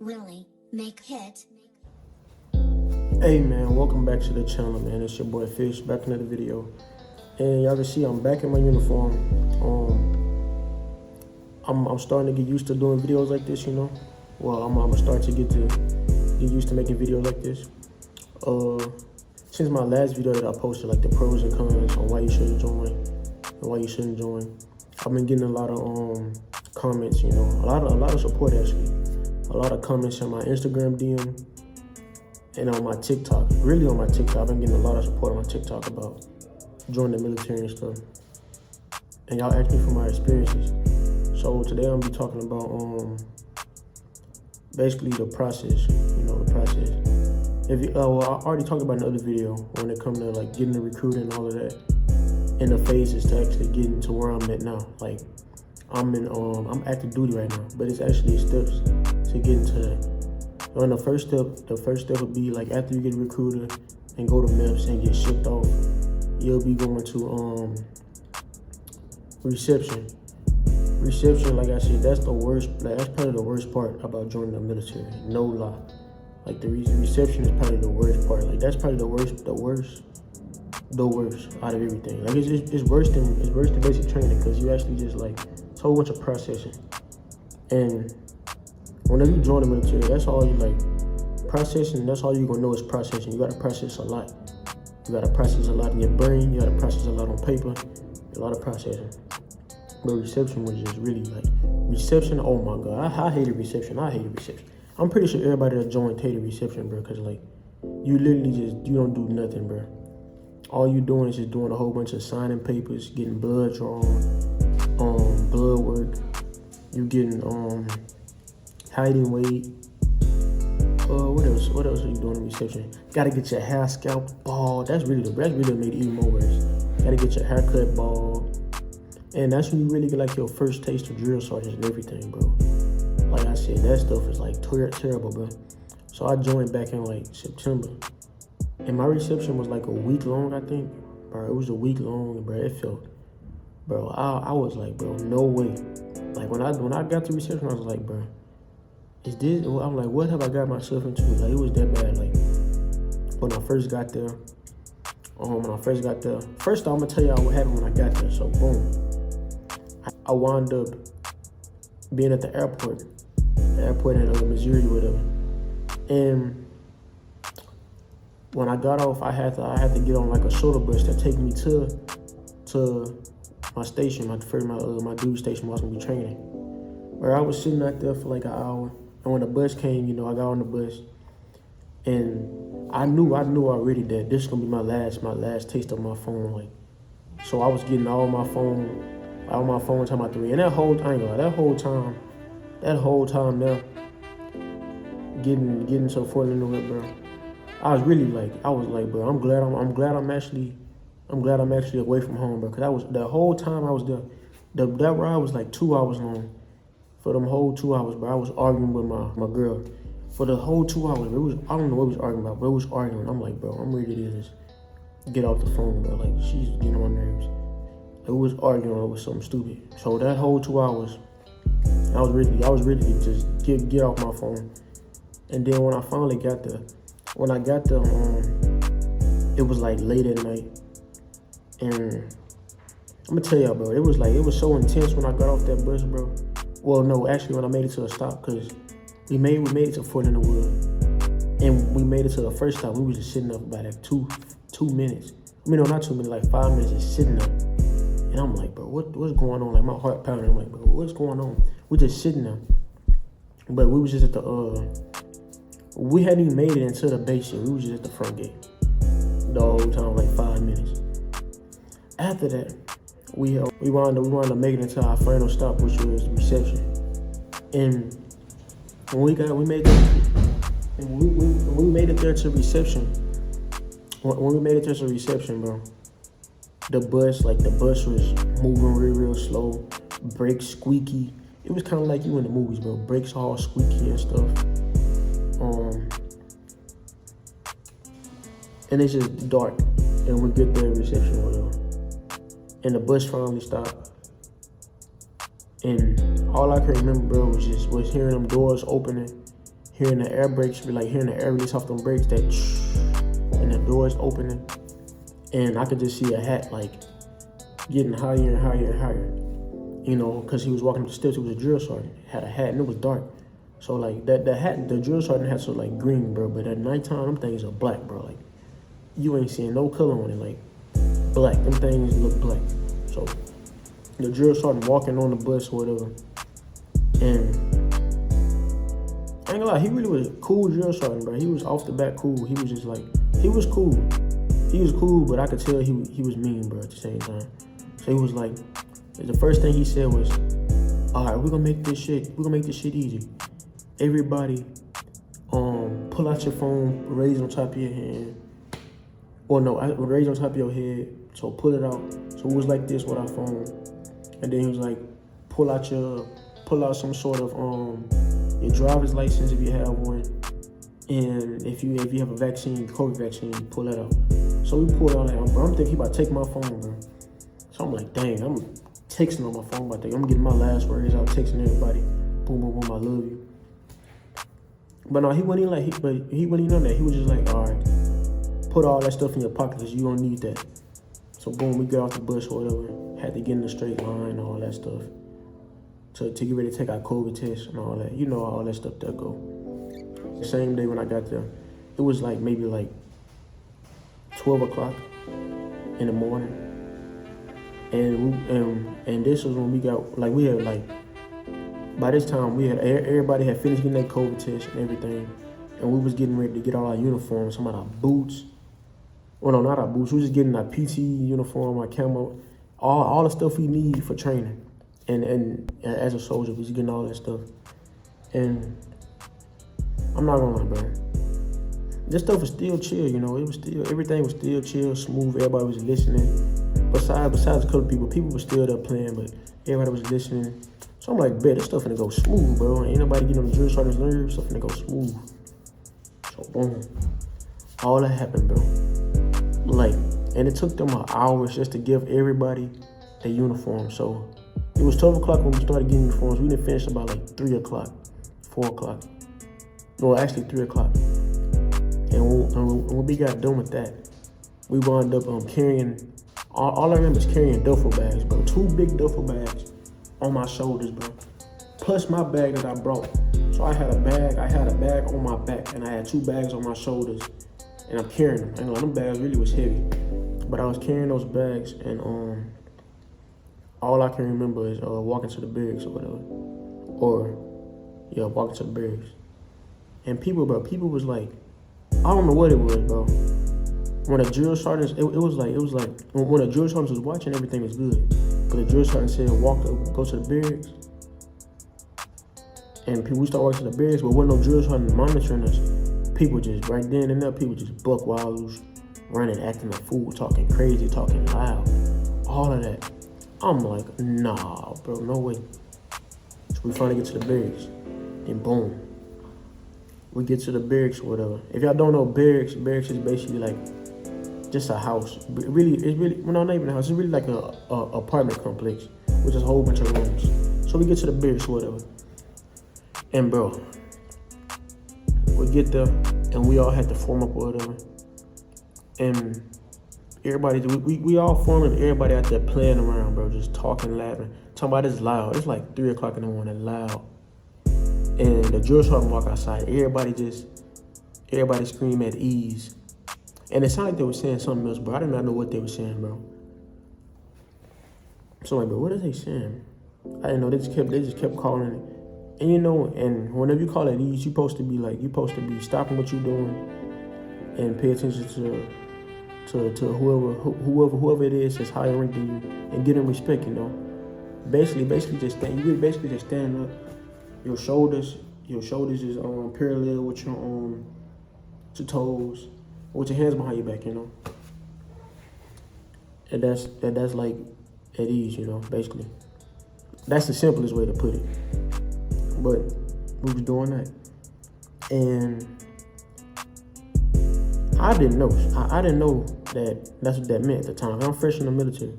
Willie, make hit. Hey man, welcome back to the channel, man. It's your boy Fish, back in another video. And y'all can see I'm back in my uniform. I'm starting to get used to doing videos like this, you know. Well, I'm gonna start to get used to making videos like this. Since my last video that I posted, like the pros and cons on why you should join and why you shouldn't join, I've been getting a lot of comments, you know, a lot of support actually, a lot of comments on my Instagram DM. And on my TikTok, really on my TikTok, I've been getting a lot of support on my TikTok about joining the military and stuff. And y'all asked me for my experiences. So today I'm gonna be talking about basically the process, you know, the process. If you, well, I already talked about in the other video when it comes to like getting the recruiting and all of that, and the phases to actually getting to where I'm at now. Like I'm active duty right now, but it's actually steps to get into that. And the first step would be like after you get recruited and go to MEPS and get shipped off, you'll be going to reception. Reception, like I said, that's the worst. Like, that's probably the worst part about joining the military. No lie. Like the reception is probably the worst part. Like that's probably the worst out of everything. Like it's worse than basic training because you actually just like it's a whole bunch of processing. And whenever you join the military, that's all you like processing. That's all you're gonna know is processing. You gotta process a lot. You gotta process a lot in your brain. You gotta process a lot on paper. A lot of processing. But reception was just really like reception. Oh my god, I hated reception. I hated reception. I'm pretty sure everybody that joined hated reception, bro. Cause like you literally you don't do nothing, bro. All you doing is just doing a whole bunch of signing papers, getting blood drawn, blood work. You getting hiding weight. What else are you doing in reception? Gotta get your hair scalped, bald. That's really made it even more worse. Gotta get your hair cut, bald. And that's when you really get like your first taste of drill sergeants and everything, bro. Like I said, that stuff is like terrible, bro. So I joined back in like September. And my reception was like a week long, I think. Bro, it was a week long, bro. It felt, bro, I was like, bro, no way. Like when I got to reception, I was like, bro, is this? I'm like, what have I got myself into? Like it was that bad. Like when I first got there, first I'm gonna tell y'all what happened when I got there. So boom, I wound up being at the airport in Missouri, whatever. And when I got off, I had to get on like a shuttle bus to take me to my station, my duty station where I was gonna be training. Where I was sitting out there for like an hour. And when the bus came, you know, I got on the bus, and I knew already that this is gonna be my last taste of my phone. Like, so I was getting all my phone time out the way. And that whole time there, getting to Fort Leonard, bro, I was like, bro, I'm glad I'm actually away from home, bro. Cause the whole time I was there, that ride was like 2 hours long. For them whole 2 hours, bro, I was arguing with my girl. For the whole 2 hours, I don't know what we was arguing about, but it was arguing. I'm like, bro, I'm ready to just get off the phone, bro. Like, she's getting on my nerves. Like, we was arguing over something stupid. So that whole 2 hours, I was ready to just get off my phone. And then when I finally got there, it was like late at night. And I'm gonna tell y'all, bro, it was so intense when I got off that bus, bro. Well, no, actually, when I made it to a stop, because we made it to Fort Leonard Wood, and we made it to the first stop. We was just sitting up about like 2 minutes. I mean, no, not 2 minutes, like 5 minutes, just sitting up. And I'm like, bro, what's going on? Like, my heart pounding. I'm like, bro, what's going on? We just sitting there. But we was just at we hadn't even made it into the base yet. We was just at the front gate the whole time, like 5 minutes. After that, we wound up making it to our final stop, which was reception. And when we made it there to reception, bro, the bus was moving real slow, brakes squeaky. It was kind of like you in the movies, bro. Brakes all squeaky and stuff. And it's just dark, and we get there at reception, whatever. And the bus finally stopped. And all I can remember, bro, was hearing them doors opening hearing the air brakes, like hearing the air release off them brakes, that and the doors opening. And I could just see a hat like getting higher and higher and higher, you know, because he was walking up the steps. It was a drill sergeant, had a hat, and it was dark. So like that hat, the drill sergeant had some like green, bro, but at nighttime, them things are black, bro. Like you ain't seeing no color on it, like black. Them things look black. So the drill sergeant walking on the bus or whatever, and I ain't gonna lie, he really was a cool drill sergeant, bro. He was off the bat cool. He was just like, he was cool. He was cool, but I could tell he was mean, bro, at the same time. So he was like, the first thing he said was, all right, we're gonna make this shit easy. Everybody, pull out your phone, raise on top of your hand. Or no, raise on top of your head. So pull it out. So it was like this with our phone. And then he was like, pull out some sort of your driver's license if you have one. And if you have a vaccine, COVID vaccine, pull that out. So we pulled all that out, bro. I'm thinking he about to take my phone, bro. So I'm like, dang, I'm texting on my phone about that. I'm getting my last words out, texting everybody. Boom, boom, boom, I love you. But no, he wasn't even like, he wasn't even on that. He was just like, all right, put all that stuff in your pocket because you don't need that. So boom, we got off the bus or whatever. Had to get in the straight line and all that stuff. To get ready to take our COVID test and all that. You know all that stuff that go. The same day when I got there, it was like maybe like 12 o'clock in the morning. And this was when we got, like we had like, by this time we had, everybody had finished getting their COVID test and everything. And we was getting ready to get all our uniforms, some of our boots. Well, no, not our boots. We was just getting our PT uniform, our camo, all the stuff we need for training. And as a soldier, we was getting all that stuff. And I'm not gonna lie, bro. This stuff was still chill, you know. It was still, everything was still chill, smooth. Everybody was listening. Besides a couple people were still there playing, but everybody was listening. So I'm like, bet this stuff finna go smooth, bro. Ain't nobody getting on the drill sergeant's nerves. Stuff finna go smooth. So boom, all that happened, bro. Like, and it took them hours just to give everybody their uniform. So it was 12 o'clock when we started getting uniforms. We didn't finish about like 3 o'clock, 4 o'clock. No, actually 3 o'clock. And when we got done with that, we wound up carrying, all I remember is carrying duffel bags, bro. 2 big duffel bags on my shoulders, bro. Plus my bag that I brought. So I had a bag on my back, and I had 2 bags on my shoulders, and I'm carrying them. And them bags really was heavy. But I was carrying those bags, and all I can remember is walking to the barracks or whatever. Walking to the barracks. And people was like, I don't know what it was, bro. When the drill sergeants, it was like when the drill sergeants was watching, everything was good. But the drill sergeant said, go to the barracks. And we start walking to the barracks, but wasn't no drill sergeant monitoring us. People just, right then and there, people just buck wild loose, running, acting a fool, talking crazy, talking loud, all of that. I'm like, nah, bro, no way. So we finally get to the barracks, and boom. We get to the barracks or whatever. If y'all don't know barracks is basically like just a house. It's really, well, no, not even a house. It's really like a apartment complex with just a whole bunch of rooms. So we get to the barracks or whatever. And bro, we get there and we all had to form up or whatever. And everybody, we all formed and everybody out there playing around, bro, just talking, laughing. Talking about it's loud. It's like 3 o'clock in the morning, loud. And the drill sergeant walk outside. Everybody scream at ease. And it sounded like they were saying something else, bro. I did not know what they were saying, bro. So I'm like, bro, what are they saying? I didn't know. They just kept calling it. And you know, and whenever you call it ease, you're supposed to be stopping what you're doing and pay attention to whoever it is that's higher rank than you and get them respect, you know. Basically just stand up. Your shoulders is parallel with your toes, with your hands behind your back, you know. And that's like at ease, you know, basically. That's the simplest way to put it. But we was doing that. And I didn't know that that's what that meant at the time. I'm fresh in the military.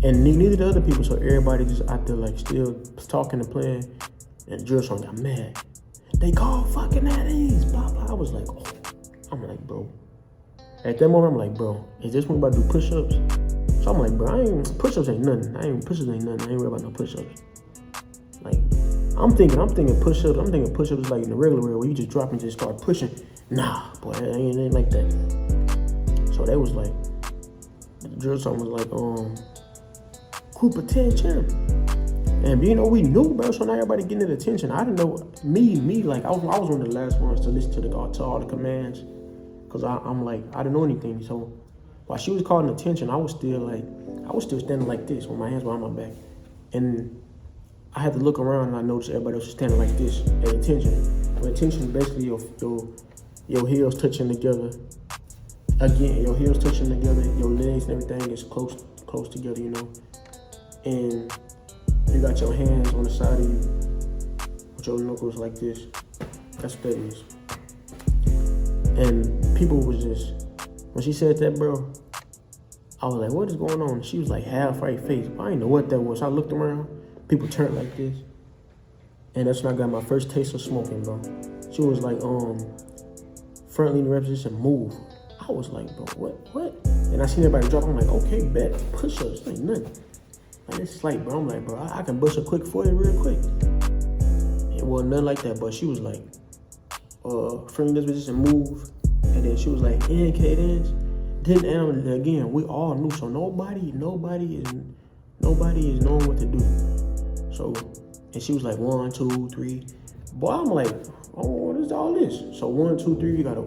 And neither the other people, so everybody just out there like still talking and playing. And the drill sergeant got mad. they call fucking at these, blah, blah. I was like, oh. I'm like, bro. At that moment, I'm like, bro, is this one about to do push-ups? So I'm like, bro, push-ups ain't nothing. Push-ups ain't nothing. I ain't worried about no push-ups. Like, I'm thinking push-ups. I'm thinking push-ups like in the regular way where you just drop and just start pushing. Nah, boy, it ain't like that. So they was like, the drill sergeant was like, group attention. And you know, we knew, bro, so now everybody getting the attention. I didn't know, me, like, I was one of the last ones to listen to all the commands. Cause I'm like, I didn't know anything. So while she was calling attention, I was still standing like this with my hands behind my back. And I had to look around and I noticed everybody else was standing like this at attention. When attention is basically your heels touching together. Again, your heels touching together, your legs and everything is close together, you know. And you got your hands on the side of you with your knuckles like this. That's what that is. And people was just, when she said that, bro, I was like, what is going on? She was like half right face. I didn't know what that was. I looked around, people turned like this. And that's when I got my first taste of smoking, bro. She was like, front leaning repetition, move. I was like, bro, what? And I seen everybody drop. I'm like, okay, bet, push-ups, ain't nothing. Like, it's like, bro, I'm like, bro, I can bust a quick 40 real quick. It wasn't nothing like that, but she was like, friendly disposition, move. And then she was like, in cadence. Then, and again, we all knew, so nobody is knowing what to do. So, and she was like, 1, 2, 3. Boy, I'm like, oh, what is all this? So 1, 2, 3, you gotta,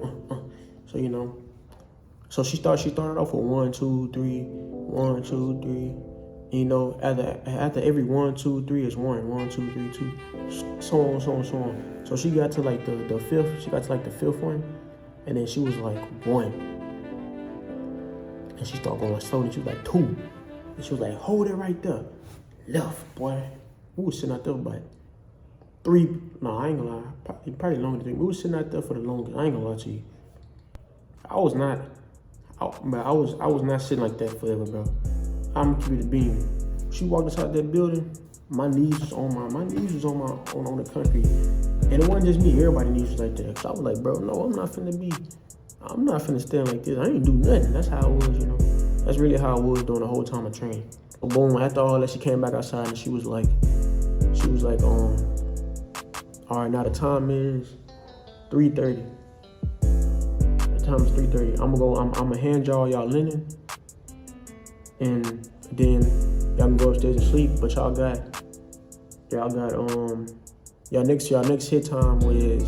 so you know. So she started off with 1, 2, 3, 1, 2, 3. You know, after every 1, 2, 3 is 1, 1, 2, 3, 2, so on. So she got to like the fifth. She got to like the fifth one, and then she was like 1, and she started going slowly. She was like 2, and she was like, hold it right there, left, boy. We was sitting out there by 3. No, I ain't gonna lie. Probably longer than 3. We was sitting out there for the longest. I ain't gonna lie to you. I was not sitting like that forever, bro. I'm gonna keep it a beam. She walked inside that building. My knees was on the concrete, and it wasn't just me. Everybody knees was like that. So I was like, bro, no, I'm not finna stand like this. I ain't do nothing. That's how it was, you know. That's really how it was during the whole time of training. But boom, after all that, she came back outside and she was like, all right, now the time is 3:30. The time is 3:30. I'm gonna hand y'all linen. And then y'all can go upstairs and sleep, but y'all got y'all next hit time was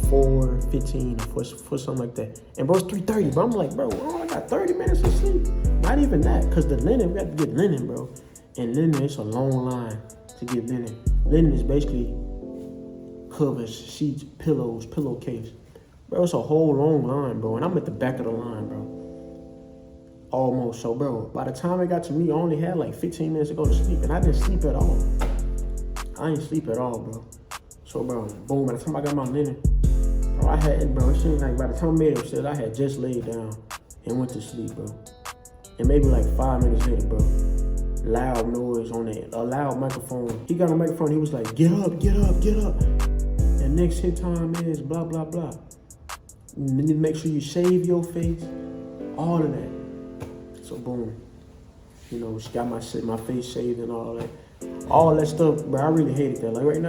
4:15 for something like that. And bro, it's 3:30, bro. I'm like, bro, I got 30 minutes of sleep. Not even that, cause the linen, we got to get linen, bro. And linen, it's a long line to get linen. Linen is basically covers, sheets, pillows, pillowcase. Bro, it's a whole long line, bro. And I'm at the back of the line, bro. Almost. So, bro, by the time it got to me, I only had like 15 minutes to go to sleep, and I didn't sleep at all. I didn't sleep at all, bro. So, bro, boom, by the time I got my linen, it seemed like by the time I made it upstairs, I had just laid down and went to sleep, bro. And maybe like 5 minutes later, bro, loud noise on a loud microphone. He got a microphone, he was like, get up. And next hit time is blah, blah, blah. You need to make sure you shave your face, all of that. So boom, you know, she got my face shaved and all that stuff. But I really hated that. Like right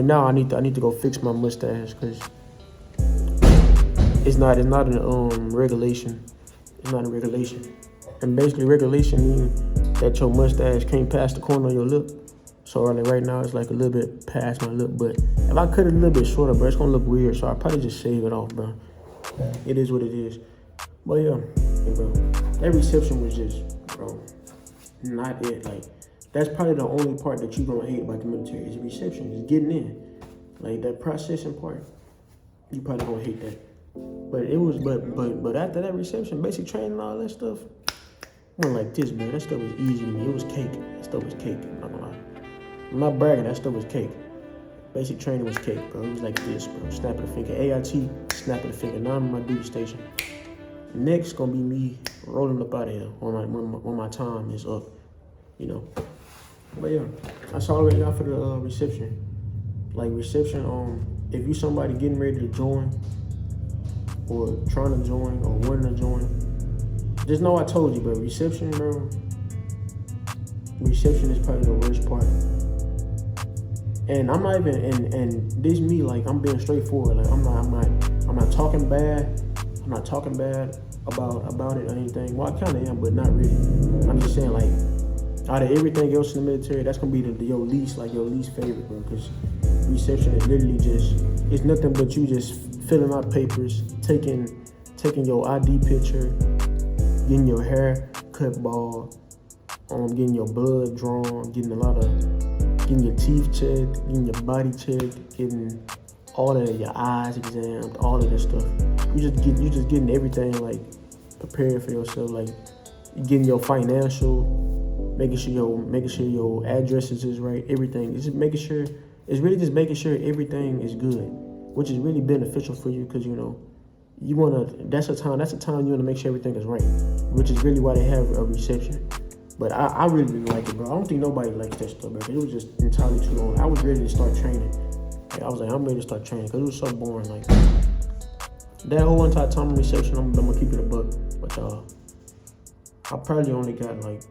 now, I need to go fix my mustache because it's not an regulation. It's not a regulation. And basically, regulation means that your mustache can't pass the corner of your lip. So right now, it's like a little bit past my lip. But if I cut it a little bit shorter, bro, it's gonna look weird. So I probably just shave it off, bro. It is what it is. But yeah, bro. That reception was just, bro, not it. Like, that's probably the only part that you're gonna hate about the military is the reception, is getting in. Like, that processing part, you probably gonna hate that. But it was, but after that reception, basic training and all that stuff, went like this, man. That stuff was easy to me. It was cake. That stuff was cake, I'm not gonna lie. I'm not bragging, that stuff was cake. Basic training was cake, bro. It was like this, bro. Snap of the finger. AIT, snap of the finger. Now I'm in my duty station. Next gonna be me rolling up out of here when my time is up, you know. But yeah, that's all I got for the reception. Like reception, if you somebody getting ready to join, or trying to join, or wanting to join, just know I told you, bro. Reception, bro. Reception is probably the worst part. And I'm not even, and this me, like, I'm being straightforward. Like, I'm not talking bad. I'm not talking bad about it or anything. Well, I kind of am, but not really. I'm just saying, like, out of everything else in the military, that's gonna be your least favorite, bro. Because reception is literally it's nothing but you just filling out papers, taking your ID picture, getting your hair cut bald, getting your blood drawn, getting your teeth checked, getting your body checked, getting all of your eyes examined, all of that stuff. You just getting everything, like, prepared for yourself, like getting your financial, making sure your addresses is right, everything. It's really just making sure everything is good, which is really beneficial for you, because that's a time you wanna make sure everything is right, which is really why they have a reception. But I really didn't like it, bro. I don't think nobody likes that stuff, bro, because it was just entirely too long. I was ready to start training. Like, I was like, I'm ready to start training, because it was so boring. Like, that whole entire time of reception, I'm gonna keep it a buck. But I probably only got, like,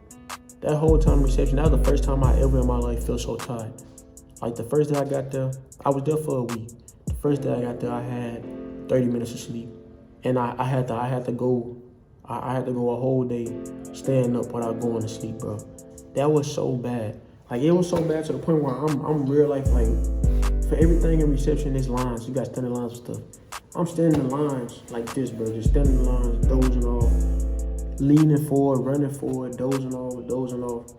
that whole time of reception, that was the first time I ever in my life felt so tired. Like, the first day I got there, I was there for a week. The first day I got there, I had 30 minutes of sleep. And I had to go a whole day staying up without going to sleep, bro. That was so bad. Like, it was so bad to the point where I'm real life, like, for everything in reception, there's lines. You got standing lines and stuff. I'm standing in lines like this, bro. Just standing in lines, dozing off, leaning forward, running forward, dozing off.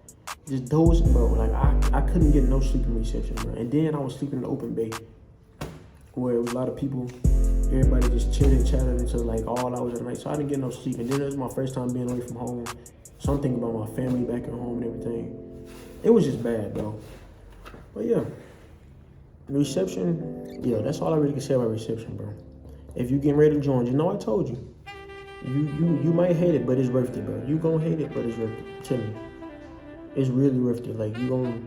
Just dozing, bro. Like, I couldn't get no sleep in reception, bro. And then I was sleeping in the open bay, where it was a lot of people. Everybody just chilling, chatting until, like, all hours of the night. So I didn't get no sleep. And then it was my first time being away from home. So I'm thinking about my family back at home and everything. It was just bad, bro. But yeah, reception, yeah, that's all I really can say about reception, bro. If you getting ready to join, I told you. You might hate it, but it's worth it, bro. You gonna hate it, but it's worth it. Tell me. It's really worth it. Like, you gonna,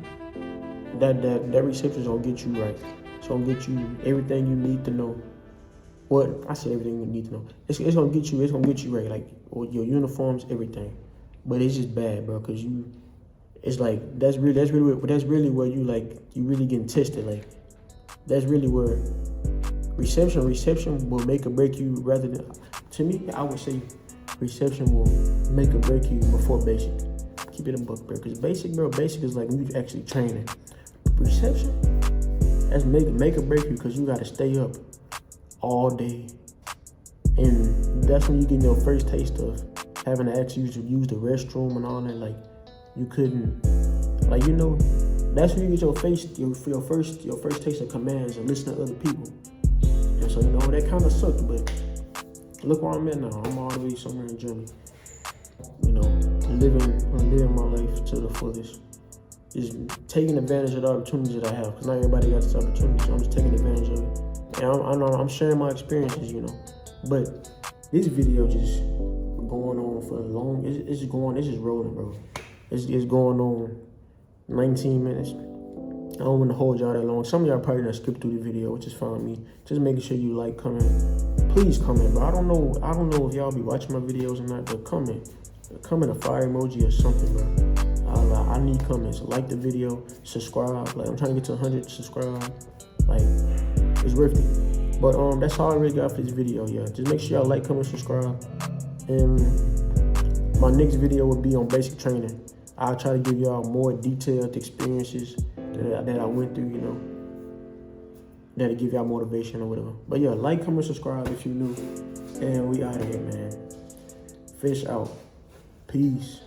that reception's gonna get you right. It's gonna get you everything you need to know. What I said, everything you need to know. It's gonna get you right. Like, or your uniforms, everything. But it's just bad, bro. Cause it's like that's really where you really getting tested. Like, that's really where reception will make or break you. Rather than, to me, I would say reception will make or break you before basic. Keep it a buck, bro. Cause basic is like when you actually training. Reception, that's make or break you, cause you gotta stay up all day, and that's when you get your first taste of having to actually use the restroom and all that. Like, you couldn't, like, that's when you get your first taste of commands and listen to other people. And so, that kind of sucked, but look where I'm at now. I'm all the way somewhere in Germany. Living my life to the fullest. Just taking advantage of the opportunities that I have, because not everybody got this opportunity, so I'm just taking advantage of it. And I'm sharing my experiences, But this video just going on for long. It's just rolling, bro. It's going on 19 minutes. I don't want to hold y'all that long. Some of y'all probably not skip through the video, which is fine with me. Just making sure you like, comment. Please comment, bro. I don't know if y'all be watching my videos or not, but comment a fire emoji or something, bro. I need comments. Like the video, subscribe. Like, I'm trying to get to 100 subscribe. Like, it's worth it. But that's all I really got for this video, yeah. Just make sure y'all like, comment, subscribe. And my next video will be on basic training. I'll try to give y'all more detailed experiences that I went through, that'll give y'all motivation or whatever. But yeah, like, comment, subscribe if you're new. And we out of here, man. Fish out. Peace.